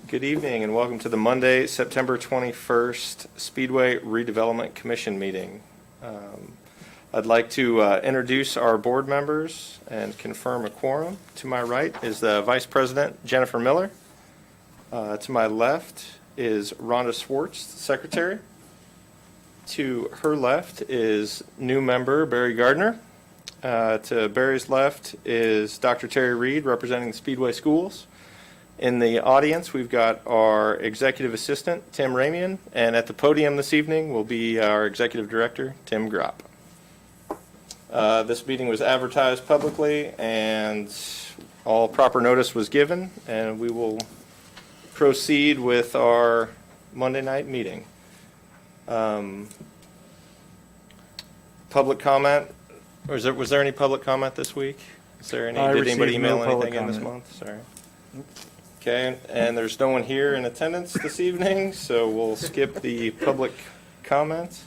Good evening and welcome to the Monday, September 21st Speedway Redevelopment Commission meeting. I'd like to introduce our board members and confirm a quorum. To my right is the Vice President, Jennifer Miller. To my left is Rhonda Swartz, the Secretary. To her left is new member Barry Gardner. To Barry's left is Dr. Terry Reed, representing the Speedway Schools. In the audience, we've got our Executive Assistant, Tim Ramian, and at the podium this evening will be our Executive Director, Tim Gropp. This meeting was advertised publicly and all proper notice was given, and we will proceed with our Monday night meeting. Public comment, or was there any public comment this week? Is there any? Did anybody email anything in this month? Sorry. Okay, and there's no one here in attendance this evening, so we'll skip the public comment.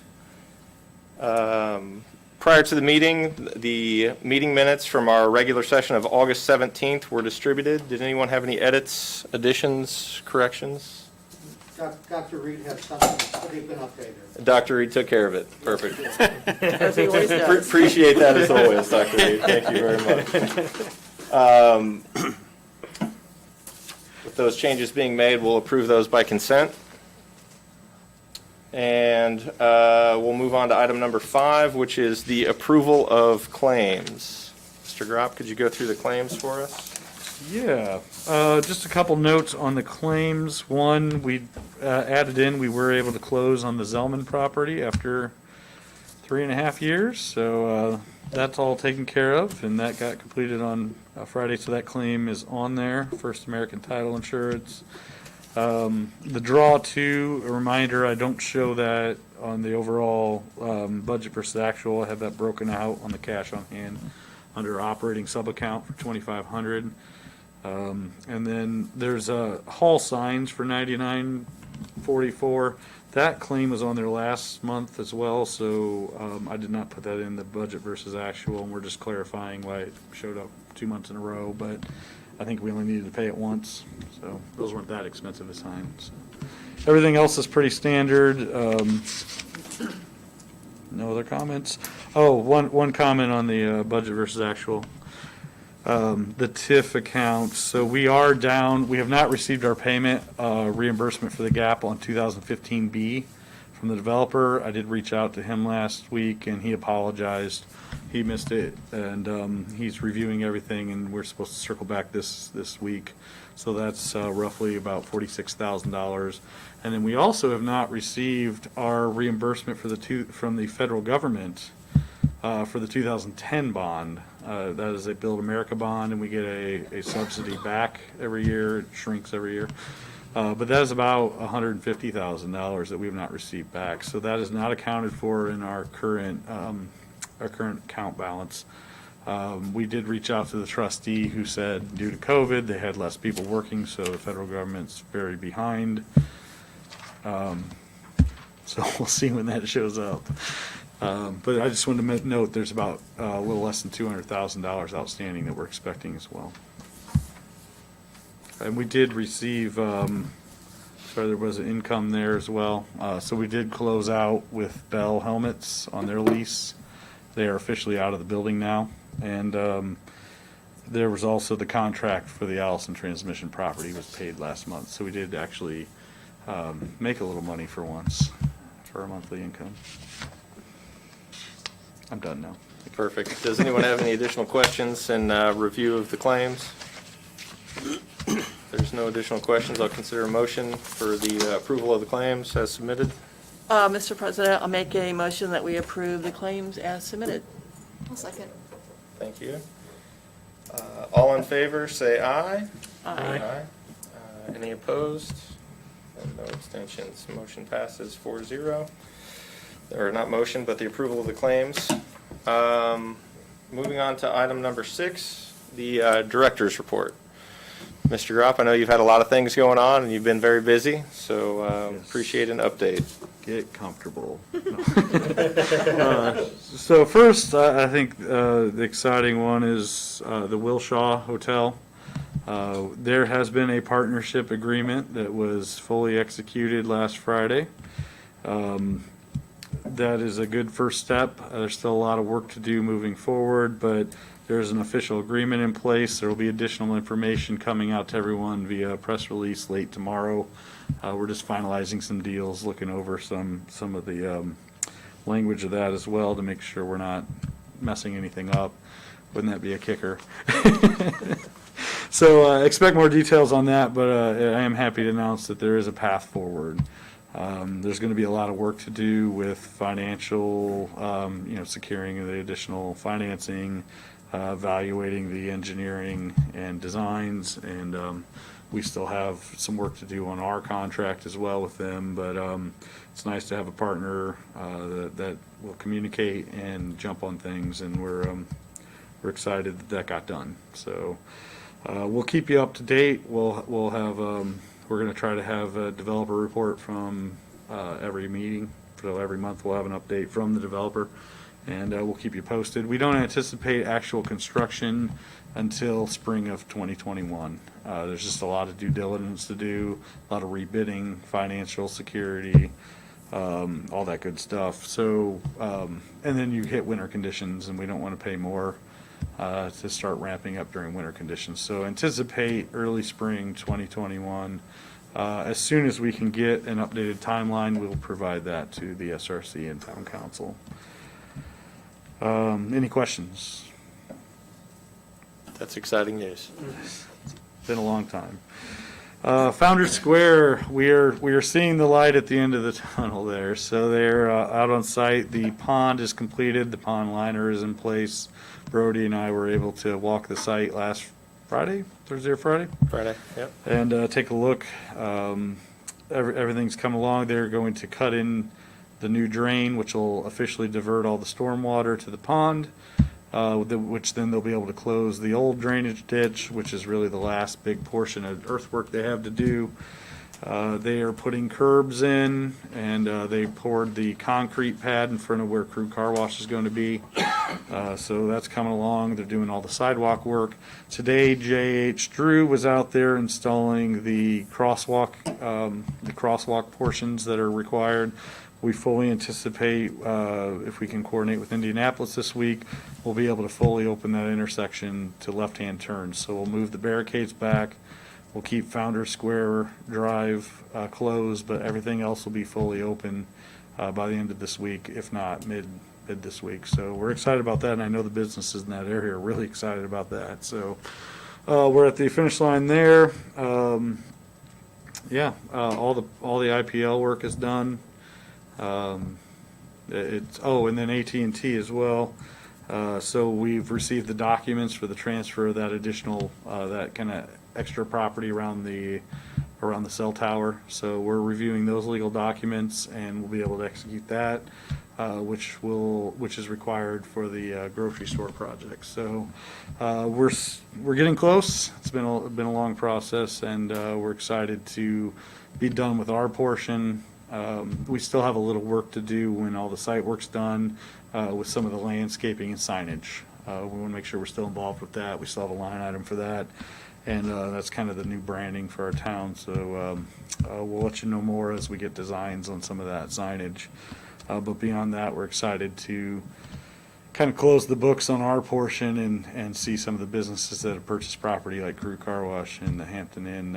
Prior to the meeting minutes from our regular session of August 17th were distributed. Did anyone have any edits, additions, corrections? Dr. Reed has something that's already been updated. Dr. Reed took care of it. Perfect. As he always does. Appreciate that as always, Dr. Reed. Thank you very much. With those changes being made, we'll approve those by consent. And we'll move on to item number 5, which is the approval of claims. Mr. Gropp, could you go through the claims for us? Yeah, just a couple notes on the claims. One, we added in, we were able to close on the Zellman property after 3.5 years. So that's all taken care of, and that got completed on Friday. So that claim is on there, First American Title Insurance. The draw two, a reminder, I don't show that on the overall budget versus actual. I have that broken out on the cash on hand under operating sub-account for $2,500. And then there's hall signs for $99.44. That claim was on there last month as well, so I did not put that in the budget versus actual, and we're just clarifying why it showed up 2 months in a row, but I think we only needed to pay it once, so those weren't that expensive a sign. So everything else is pretty standard. No other comments? Oh, one comment on the budget versus actual. The TIF account. So we are down. We have not received our payment reimbursement for the gap on 2015B from the developer. I did reach out to him last week, and he apologized. He missed it, and he's reviewing everything, and we're supposed to circle back this week. So that's roughly about $46,000. And then we also have not received our reimbursement for from the federal government for the 2010 bond. That is a Build America bond, and we get a subsidy back every year. It shrinks every year. But that is about $150,000 that we have not received back. So that is not accounted for in our current account balance. We did reach out to the trustee who said due to COVID they had less people working, so the federal government's very behind. So we'll see when that shows up. But I just wanted to note there's about a little less than $200,000 outstanding that we're expecting as well. And we did receive, there was an income there as well. So we did close out with Bell Helmets on their lease. They are officially out of the building now. And there was also the contract for the Allison transmission property was paid last month. So we did actually make a little money for once for our monthly income. I'm done now. Perfect. Does anyone have any additional questions and review of the claims? If there's no additional questions, I'll consider a motion for the approval of the claims as submitted. Mr. President, I'll make a motion that we approve the claims as submitted. I'll second. Thank you. All in favor, say aye. Aye. Any opposed? And no abstentions. Motion passes 4-0. Or not motion, but the approval of the claims. Moving on to item number 6, the director's report. Mr. Gropp, I know you've had a lot of things going on and you've been very busy, so Yes. Appreciate an update. Get comfortable. So first, I think the exciting one is the Wilshaw Hotel. There has been a partnership agreement that was fully executed last Friday. That is a good first step. There's still a lot of work to do moving forward, but there's an official agreement in place. There will be additional information coming out to everyone via press release late tomorrow. We're just finalizing some deals, looking over some of the language of that as well to make sure we're not messing anything up. Wouldn't that be a kicker? So expect more details on that, but I am happy to announce that there is a path forward. There's going to be a lot of work to do with financial, securing the additional financing, evaluating the engineering and designs, and we still have some work to do on our contract as well with them, but it's nice to have a partner that will communicate and jump on things, and we're excited that got done. So we'll keep you up to date. We'll have we're going to try to have a developer report from every meeting. So every month we'll have an update from the developer, and we'll keep you posted. We don't anticipate actual construction until spring of 2021. There's just a lot of due diligence to do, a lot of rebidding, financial security, all that good stuff. So, and then you hit winter conditions, and we don't want to pay more to start ramping up during winter conditions. So anticipate early spring 2021. As soon as we can get an updated timeline, we'll provide that to the SRC and Town Council. Any questions? That's exciting news. Been a long time. Founders Square, we are seeing the light at the end of the tunnel there. So they're out on site. The pond is completed. The pond liner is in place. Brody and I were able to walk the site last Friday, Thursday or Friday, Yep. and take a look. Everything's come along. They're going to cut in the new drain, which will officially divert all the storm water to the pond, which then they'll be able to close the old drainage ditch, which is really the last big portion of earthwork they have to do. They are putting curbs in, and they poured the concrete pad in front of where Crew Car Wash is going to be. So that's coming along. They're doing all the sidewalk work. Today, J.H. Drew was out there installing the crosswalk portions that are required. We fully anticipate, if we can coordinate with Indianapolis this week, we'll be able to fully open that intersection to left-hand turns. So we'll move the barricades back. We'll keep Founders Square Drive closed, but everything else will be fully open by the end of this week, if not mid this week. So we're excited about that, and I know the businesses in that area are really excited about that. So we're at the finish line there. All the IPL work is done. And then AT&T as well. So we've received the documents for the transfer of that additional, that kind of extra property around the cell tower. So we're reviewing those legal documents, and we'll be able to execute that, which is required for the grocery store project. So we're getting close. It's been a long process, and we're excited to be done with our portion. We still have a little work to do when all the site work's done with some of the landscaping and signage. We want to make sure we're still involved with that. We still have a line item for that, and that's kind of the new branding for our town. So we'll let you know more as we get designs on some of that signage. But beyond that, we're excited to kind of close the books on our portion and see some of the businesses that have purchased property like Crew Car Wash and the Hampton Inn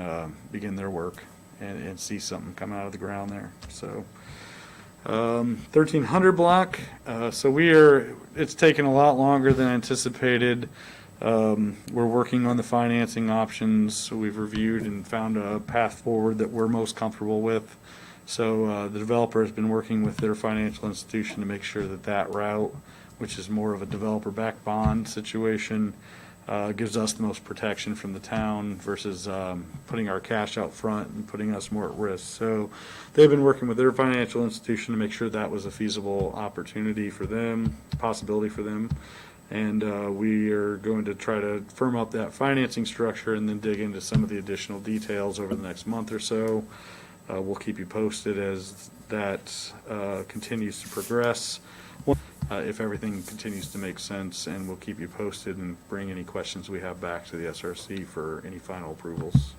begin their work. And see something come out of the ground there. So 1300 block. It's taken a lot longer than anticipated. We're working on the financing options. So we've reviewed and found a path forward that we're most comfortable with. So the developer has been working with their financial institution to make sure that route, which is more of a developer-backed bond situation, gives us the most protection from the town versus putting our cash out front and putting us more at risk. So they've been working with their financial institution to make sure that was a feasible opportunity for them, possibility for them. And we are going to try to firm up that financing structure and then dig into some of the additional details over the next month or so. We'll keep you posted as that continues to progress. If everything continues to make sense, and we'll keep you posted and bring any questions we have back to the SRC for any final approvals.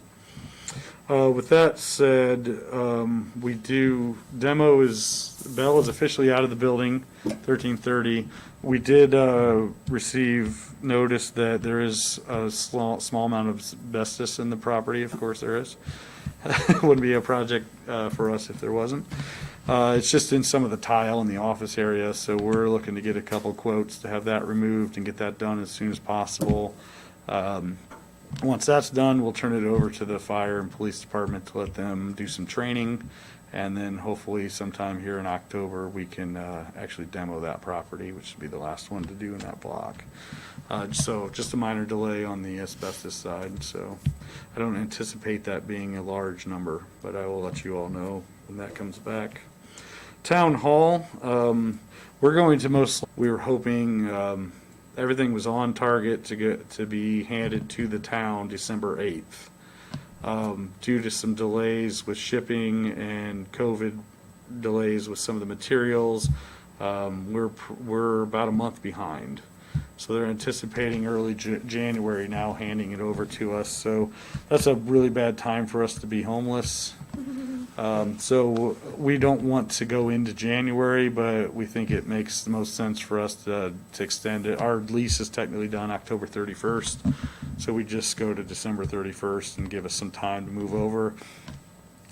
With that said, Bell is officially out of the building, 13:30. We did receive notice that there is a small amount of asbestos in the property. Of course there is. It wouldn't be a project for us if there wasn't. It's just in some of the tile in the office area, so we're looking to get a couple quotes to have that removed and get that done as soon as possible. Once that's done, we'll turn it over to the fire and police department to let them do some training, and then hopefully sometime here in October we can actually demo that property, which would be the last one to do in that block. So just a minor delay on the asbestos side, so I don't anticipate that being a large number, but I will let you all know when that comes back. Town Hall, we were hoping everything was on target to be handed to the town December 8th. Due to some delays with shipping and COVID delays with some of the materials, we're about a month behind. So they're anticipating early January now handing it over to us. So that's a really bad time for us to be homeless. So we don't want to go into January, but we think it makes the most sense for us to extend it. Our lease is technically done October 31st, so we just go to December 31st and give us some time to move over.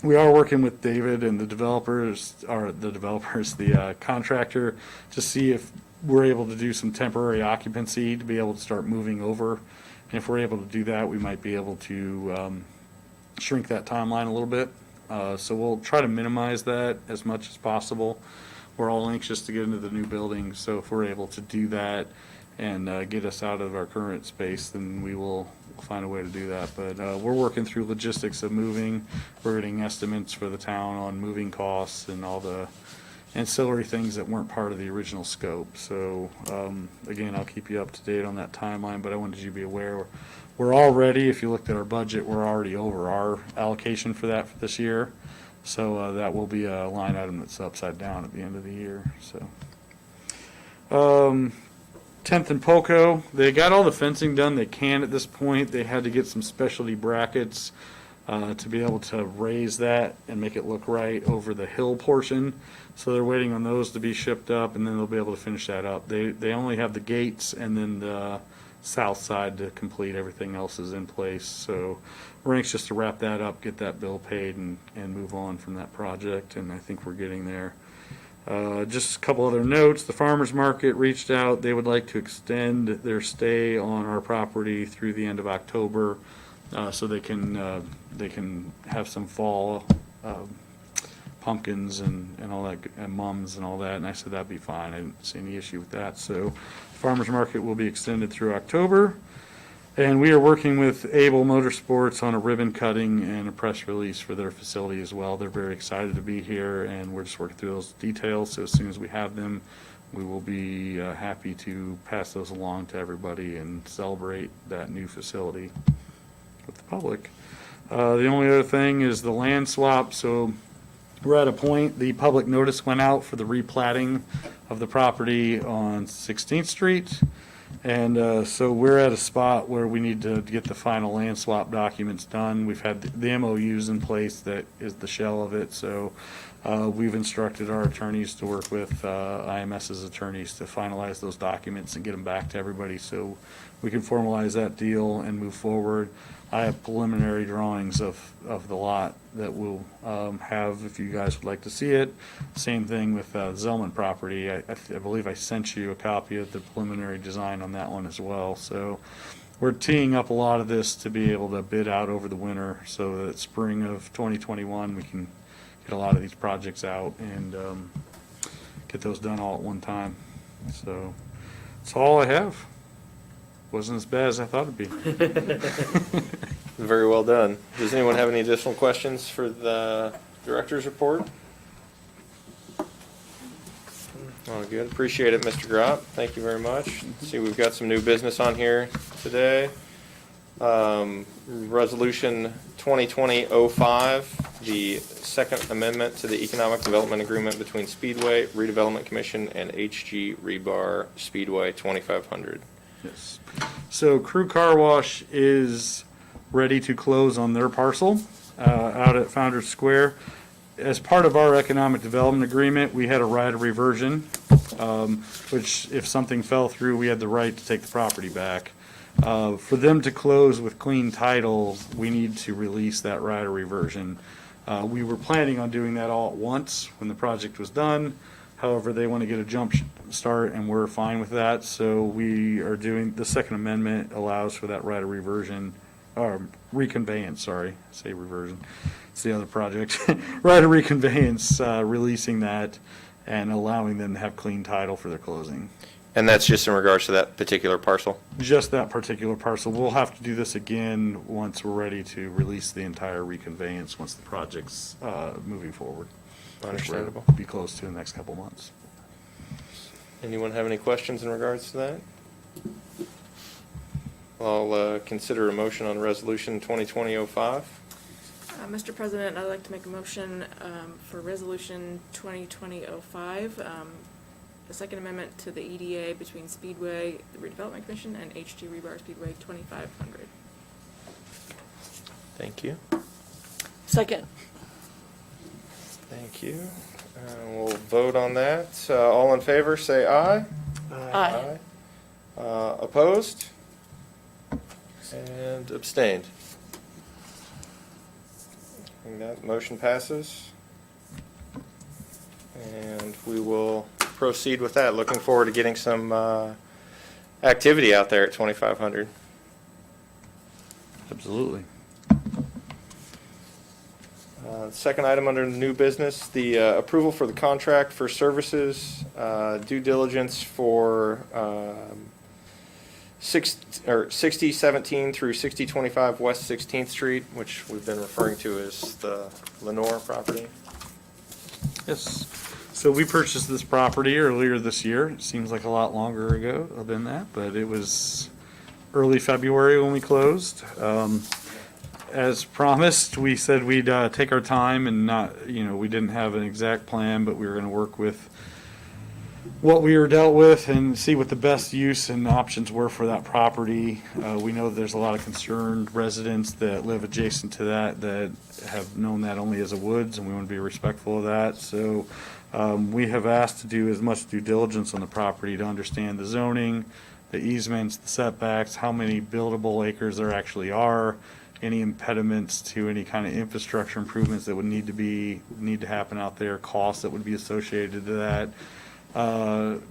We are working with David and the contractor, to see if we're able to do some temporary occupancy to be able to start moving over. And if we're able to do that, we might be able to shrink that timeline a little bit. So we'll try to minimize that as much as possible. We're all anxious to get into the new building, so if we're able to do that and get us out of our current space, then we will find a way to do that. But we're working through logistics of moving. We're getting estimates for the town on moving costs and all the ancillary things that weren't part of the original scope. So again, I'll keep you up to date on that timeline, but I wanted you to be aware we're already, if you looked at our budget, we're already over our allocation for that for this year. So that will be a line item that's upside down at the end of the year. So 10th and Poco, they got all the fencing done they can at this point. They had to get some specialty brackets to be able to raise that and make it look right over the hill portion. So they're waiting on those to be shipped up, and then they'll be able to finish that up. They only have the gates and then the south side to complete. Everything else is in place. So we're anxious to wrap that up, get that bill paid, and move on from that project, and I think we're getting there. Just a couple other notes. The farmers market reached out. They would like to extend their stay on our property through the end of October, so they can have some fall pumpkins and all that, and mums and all that. And I said that'd be fine. I didn't see any issue with that. So the farmers market will be extended through October. And we are working with Able Motorsports on a ribbon cutting and a press release for their facility as well. They're very excited to be here, and we're just working through those details. So as soon as we have them, we will be happy to pass those along to everybody and celebrate that new facility with the public. The only other thing is the land swap. So we're at a point, the public notice went out for the replatting of the property on 16th Street. And so we're at a spot where we need to get the final land swap documents done. We've had the MOUs in place that is the shell of it. So we've instructed our attorneys to work with IMS's attorneys to finalize those documents and get them back to everybody so we can formalize that deal and move forward. I have preliminary drawings of the lot that we'll have if you guys would like to see it. Same thing with Zellman property. I believe I sent you a copy of the preliminary design on that one as well. So we're teeing up a lot of this to be able to bid out over the winter so that spring of 2021 we can get a lot of these projects out and get those done all at one time. So that's all I have. Wasn't as bad as I thought it'd be. Very well done. Does anyone have any additional questions for the director's report? Oh, good. Appreciate it, Mr. Gropp. Thank you very much. See, we've got some new business on here today. Resolution 2020-05. the second amendment to the Economic Development Agreement between Speedway Redevelopment Commission and HG Rebar Speedway 2500. Yes. So Crew Car Wash is ready to close on their parcel out at Founders Square. As part of our economic development agreement, we had a right of reversion, which if something fell through, we had the right to take the property back. For them to close with clean title, we need to release that right of reversion. We were planning on doing that all at once when the project was done. However, they want to get a jump start, and we're fine with that. So we are doing, the Second Amendment allows for that right of reversion, or reconveyance, sorry, say reversion. It's the other project. Right of reconveyance, releasing that and allowing them to have clean title for their closing. And that's just in regards to that particular parcel? Just that particular parcel. We'll have to do this again once we're ready to release the entire reconveyance, once the project's moving forward. Understandable. Which we'll be close to in the next couple months. Anyone have any questions in regards to that? I'll consider a motion on Resolution 2020-05. Mr. President, I'd like to make a motion for Resolution 2020-05, the Second Amendment to the EDA between Speedway Redevelopment Commission and HG Rebar Speedway 2500. Thank you. Second. Thank you. We'll vote on that. All in favor, say aye. Aye. Opposed? And abstained. And that motion passes. And we will proceed with that. Looking forward to getting some activity out there at 2500. Absolutely. Second item under new business, the approval for the contract for services, due diligence for 6017 through 6025 West 16th Street, which we've been referring to as the Lenore property. Yes. So we purchased this property earlier this year. It seems like a lot longer ago than that, but it was early February when we closed. As promised, we said we'd take our time and not, we didn't have an exact plan, but we were going to work with what we were dealt with and see what the best use and options were for that property. We know there's a lot of concerned residents that live adjacent to that have known that only as a woods, and we want to be respectful of that. So we have asked to do as much due diligence on the property to understand the zoning, the easements, the setbacks, how many buildable acres there actually are, any impediments to any kind of infrastructure improvements that would need to happen out there, costs that would be associated to that.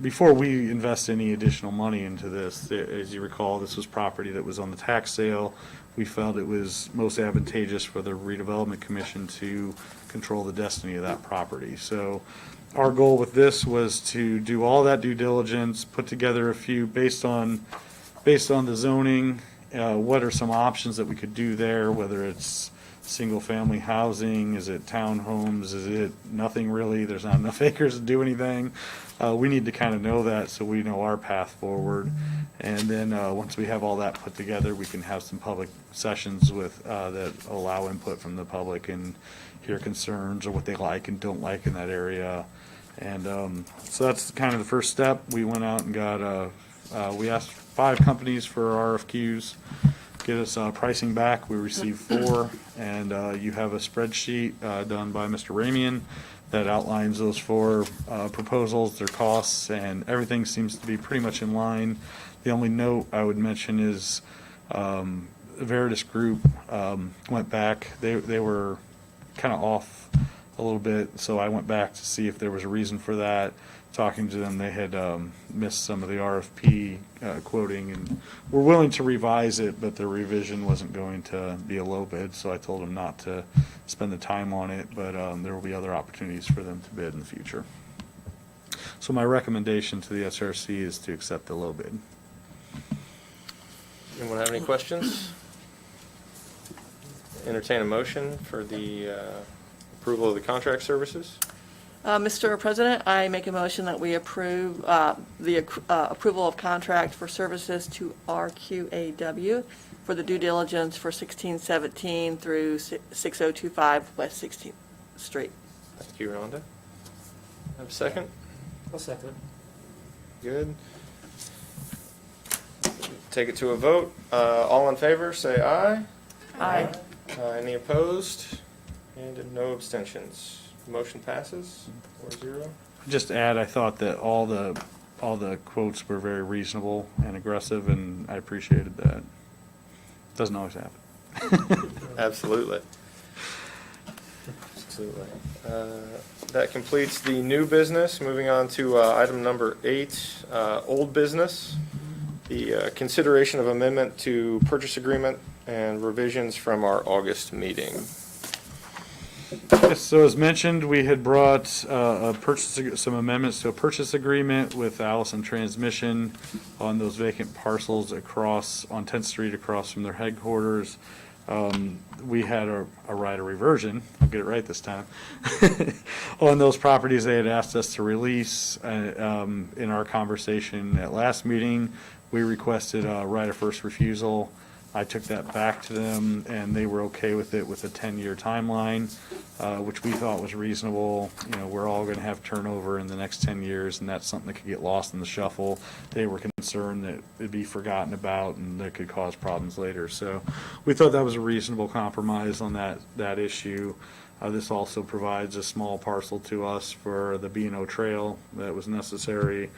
Before we invest any additional money into this, as you recall, this was property that was on the tax sale. We felt it was most advantageous for the Redevelopment Commission to control the destiny of that property. So our goal with this was to do all that due diligence, put together a few based on the zoning, what are some options that we could do there, whether it's single-family housing, is it townhomes, is it nothing really, there's not enough acres to do anything. We need to kind of know that so we know our path forward. And then once we have all that put together, we can have some public sessions with that allow input from the public and hear concerns or what they like and don't like in that area. And so that's kind of the first step. We went out and got, we asked 5 companies for RFQs, get us pricing back. We received 4, and you have a spreadsheet done by Mr. Ramian that outlines those 4 proposals, their costs, and everything seems to be pretty much in line. The only note I would mention is Veritas Group went back. They were kind of off a little bit, so I went back to see if there was a reason for that. Talking to them, they had missed some of the RFP quoting and were willing to revise it, but the revision wasn't going to be a low bid, so I told them not to spend the time on it, but there will be other opportunities for them to bid in the future. So my recommendation to the SRC is to accept the low bid. Anyone have any questions? Entertain a motion for the approval of the contract services. Mr. President, I make a motion that we approve the approval of contract for services to RQAW for for the due diligence for 1617 through 6025 West 16th Street. Thank you, Rhonda. Have a second? I'll second it. Good. Take it to a vote. All in favor, say aye. Aye. Any opposed? And no abstentions. Motion passes 4-0. Just to add, I thought that all the quotes were very reasonable and aggressive, and I appreciated that. Doesn't always happen. Absolutely. Absolutely. That completes the new business. Moving on to item number 8, old business. The consideration of amendment to purchase agreement and revisions from our August meeting. Yes, so as mentioned, we had brought some amendments to a purchase agreement with Allison Transmission on those vacant parcels across, on 10th Street across from their headquarters. We had a right of reversion, I'll get it right this time, on those properties they had asked us to release. In our conversation at last meeting, we requested a right of first refusal. I took that back to them, and they were okay with it with a 10-year timeline, which we thought was reasonable. You know, we're all going to have turnover in the next 10 years, and that's something that could get lost in the shuffle. They were concerned that it'd be forgotten about and that could cause problems later. So we thought that was a reasonable compromise on that issue. This also provides a small parcel to us for the B&O Trail that was necessary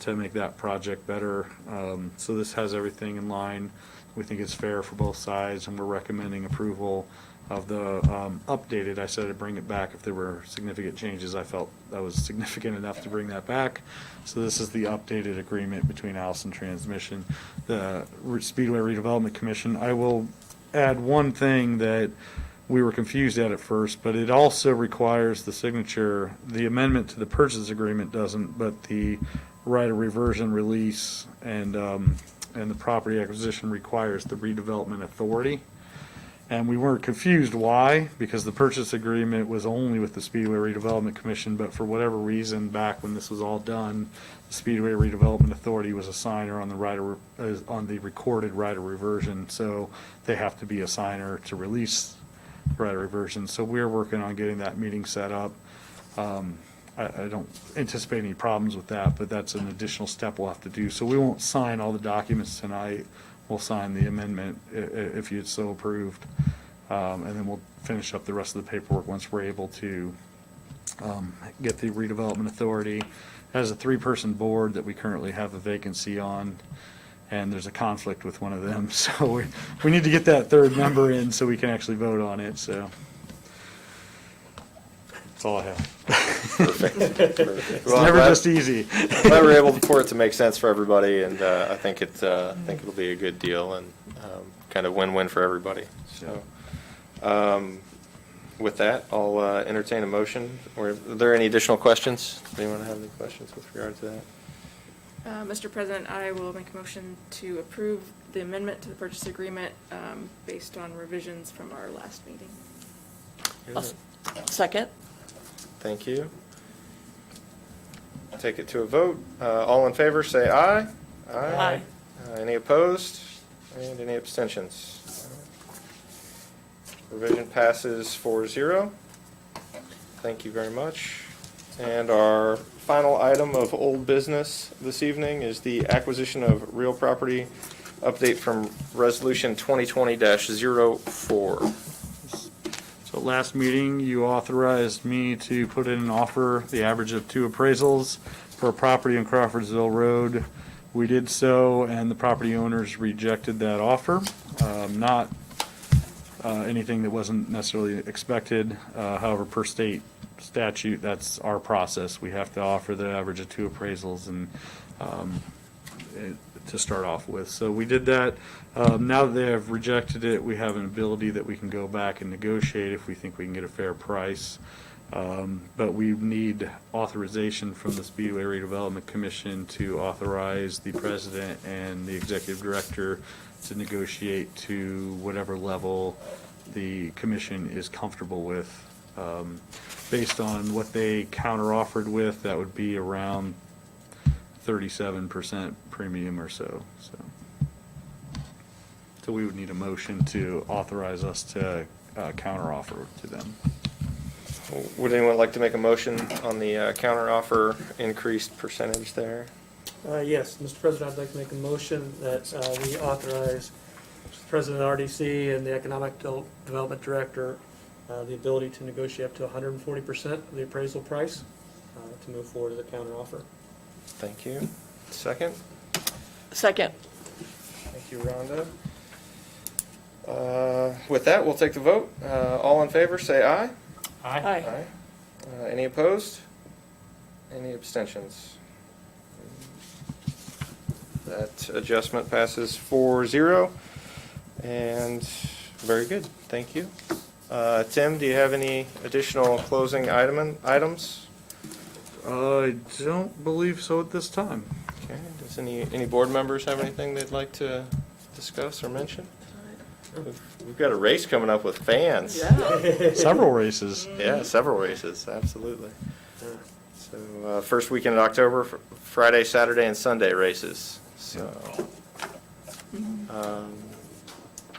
to make that project better. So this has everything in line. We think it's fair for both sides, and we're recommending approval of the updated. I said I'd bring it back if there were significant changes. I felt that was significant enough to bring that back. So this is the updated agreement between Allison Transmission, the Speedway Redevelopment Commission. I will add one thing that we were confused at first, but it also requires the signature. The amendment to the purchase agreement doesn't, but the right of reversion release and the property acquisition requires the redevelopment authority. And we weren't confused why, because the purchase agreement was only with the Speedway Redevelopment Commission, but for whatever reason, back when this was all done, the Speedway Redevelopment Authority was a signer on the on the recorded right of reversion, so they have to be a signer to release right of reversion. So we're working on getting that meeting set up. I don't anticipate any problems with that, but that's an additional step we'll have to do. So we won't sign all the documents tonight. We'll sign the amendment if you'd so approved. And then we'll finish up the rest of the paperwork once we're able to get the redevelopment authority. As a 3-person board that we currently have a vacancy on, and there's a conflict with one of them. So we need to get that 3rd member in so we can actually vote on it. So that's all I have. Perfect. It's Well, never I'm just easy. glad we're able for it to make sense for everybody, and I think it'll be a good deal and kind of win-win for everybody. So, with that, I'll entertain a motion. Or are there any additional questions? Anyone have any questions with regard to that? Mr. President, I will make a motion to approve the amendment to the purchase agreement based on revisions from our last meeting. Second? Thank you. Take it to a vote. All in favor, say aye. Aye. Any opposed? And any abstentions? Revision passes 4-0. Thank you very much. And our final item of old business this evening is the acquisition of real property update from Resolution 2020-04. So last meeting, you authorized me to put in an offer, the average of 2 appraisals for a property on Crawfordsville Road. We did so, and the property owners rejected that offer. Not anything that wasn't necessarily expected. However, per state statute, that's our process. We have to offer the average of 2 appraisals and to start off with. So we did that. Now that they have rejected it, we have an ability that we can go back and negotiate if we think we can get a fair price. But we need authorization from the Speedway Redevelopment Commission to authorize the president and the executive director to negotiate to whatever level the commission is comfortable with. Based on what they counter-offered with, that would be around 37% premium or so. So we would need a motion to authorize us to counteroffer to them. Would anyone like to make a motion on the counteroffer increased percentage there? Yes, Mr. President, I'd like to make a motion that we authorize Mr. President of RDC and the Economic Development Director the ability to negotiate up to 140% of the appraisal price to move forward as a counteroffer. Thank you. Second? Second. Thank you, Rhonda. With that, we'll take the vote. All in favor, say aye. Aye. Any opposed? Any abstentions? That adjustment passes 4-0, and very good. Thank you. Tim, do you have any additional closing items? I don't believe so at this time. Okay. Does any board members have anything they'd like to discuss or mention? We've got a race coming up with fans. Yeah. Several races. Yeah, several races, absolutely. So first weekend in October, Friday, Saturday, and Sunday races. So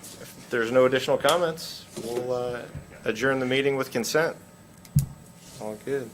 if there's no additional comments, we'll adjourn the meeting with consent. All good.